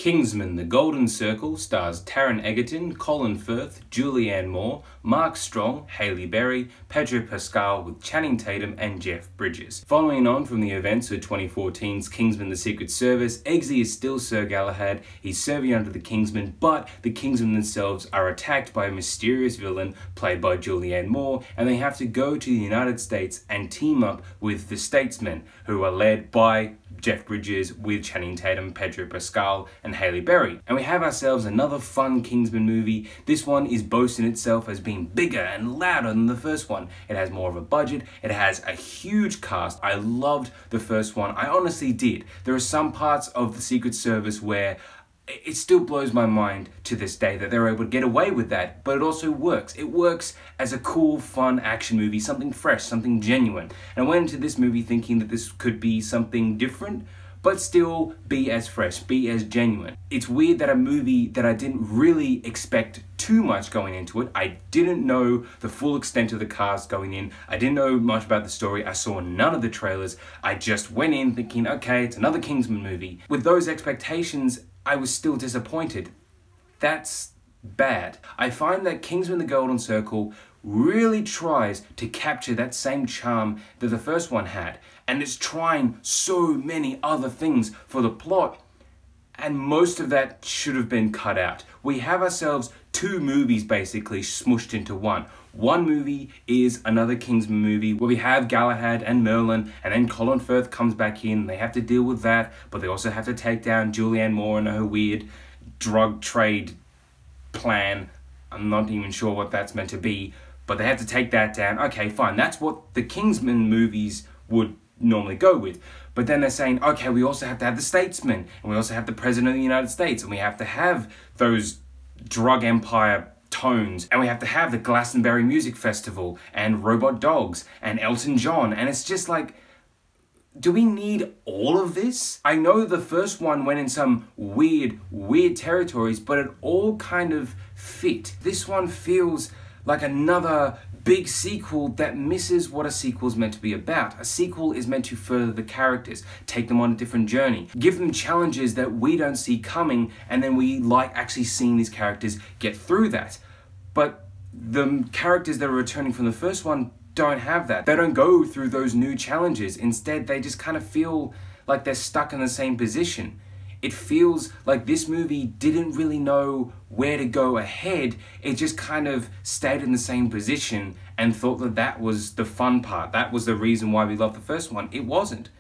Kingsman: The Golden Circle stars Taron Egerton, Colin Firth, Julianne Moore, Mark Strong, Halle Berry, Pedro Pascal with Channing Tatum and Jeff Bridges. Following on from the events of 2014's Kingsman: The Secret Service, Eggsy is still Sir Galahad. He's serving under the Kingsmen, but the Kingsmen themselves are attacked by a mysterious villain played by Julianne Moore, and they have to go to the United States and team up with the Statesmen, who are led by Jeff Bridges with Channing Tatum, Pedro Pascal and Halle Berry. And we have ourselves another fun Kingsman movie. This one is boasting itself as being bigger and louder than the first one. It has more of a budget, it has a huge cast. I loved the first one, I honestly did. There are some parts of the Secret Service where it still blows my mind to this day that they're able to get away with that, but it also works. It works as a cool, fun action movie, something fresh, something genuine. And I went into this movie thinking that this could be something different, but still be as fresh, be as genuine. It's weird that a movie that I didn't really expect too much going into it. I didn't know the full extent of the cast going in. I didn't know much about the story. I saw none of the trailers. I just went in thinking, okay, it's another Kingsman movie. With those expectations, I was still disappointed. That's bad. I find that Kingsman: The Golden Circle really tries to capture that same charm that the first one had, and it's trying so many other things for the plot, and most of that should have been cut out. We have ourselves two movies basically smushed into one. One movie is another Kingsman movie where we have Galahad and Merlin, and then Colin Firth comes back in. They have to deal with that, but they also have to take down Julianne Moore and her weird drug trade plan. I'm not even sure what that's meant to be, but they have to take that down. Okay, fine, that's what the Kingsman movies would normally go with. But then they're saying, okay, we also have to have the Statesman, and we also have the President of the United States, and we have to have those drug empire tones, and we have to have the Glastonbury Music Festival, and Robot Dogs, and Elton John, and it's just like, do we need all of this? I know the first one went in some weird territories, but it all kind of fit. This one feels like another big sequel that misses what a sequel is meant to be about. A sequel is meant to further the characters, take them on a different journey, give them challenges that we don't see coming, and then we like actually seeing these characters get through that. But the characters that are returning from the first one don't have that. They don't go through those new challenges. Instead, they just kind of feel like they're stuck in the same position. It feels like this movie didn't really know where to go ahead. It just kind of stayed in the same position and thought that that was the fun part. That was the reason why we loved the first one. It wasn't.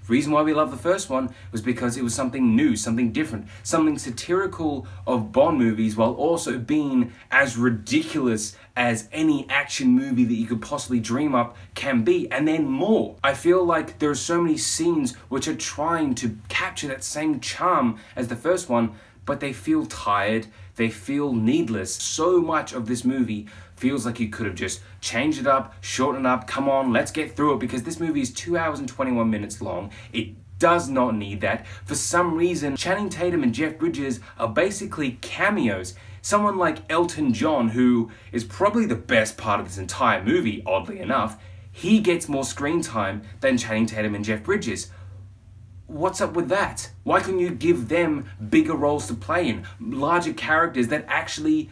The reason why we loved the first one was because it was something new, something different, something satirical of Bond movies while also being as ridiculous as any action movie that you could possibly dream up can be, and then more. I feel like there are so many scenes which are trying to capture that same charm as the first one, but they feel tired, they feel needless. So much of this movie feels like you could have just changed it up, shortened it up, come on, let's get through it, because this movie is 2 hours and 21 minutes long. It does not need that. For some reason, Channing Tatum and Jeff Bridges are basically cameos. Someone like Elton John, who is probably the best part of this entire movie, oddly enough, he gets more screen time than Channing Tatum and Jeff Bridges. What's up with that? Why couldn't you give them bigger roles to play in? Larger characters that actually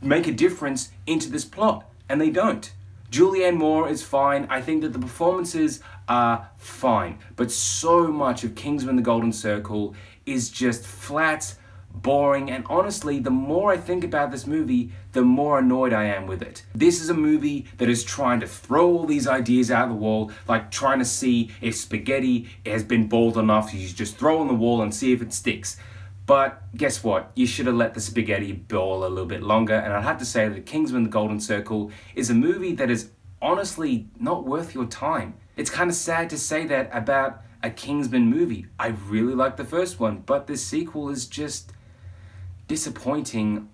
make a difference into this plot, and they don't. Julianne Moore is fine. I think that the performances are fine, but so much of Kingsman: The Golden Circle is just flat, boring, and honestly, the more I think about this movie, the more annoyed I am with it. This is a movie that is trying to throw all these ideas out the wall, like trying to see if spaghetti has been boiled enough, you just throw on the wall and see if it sticks. But guess what? You should have let the spaghetti boil a little bit longer, and I'd have to say that Kingsman: The Golden Circle is a movie that is honestly not worth your time. It's kind of sad to say that about a Kingsman movie. I really like the first one, but this sequel is just disappointing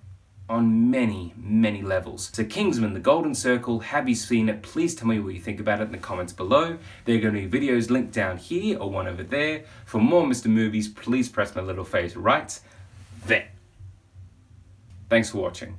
on many levels. So Kingsman: The Golden Circle, have you seen it? Please tell me what you think about it in the comments below. There are going to be videos linked down here or one over there. For more Mr. Movies, please press my little face right there. Thanks for watching.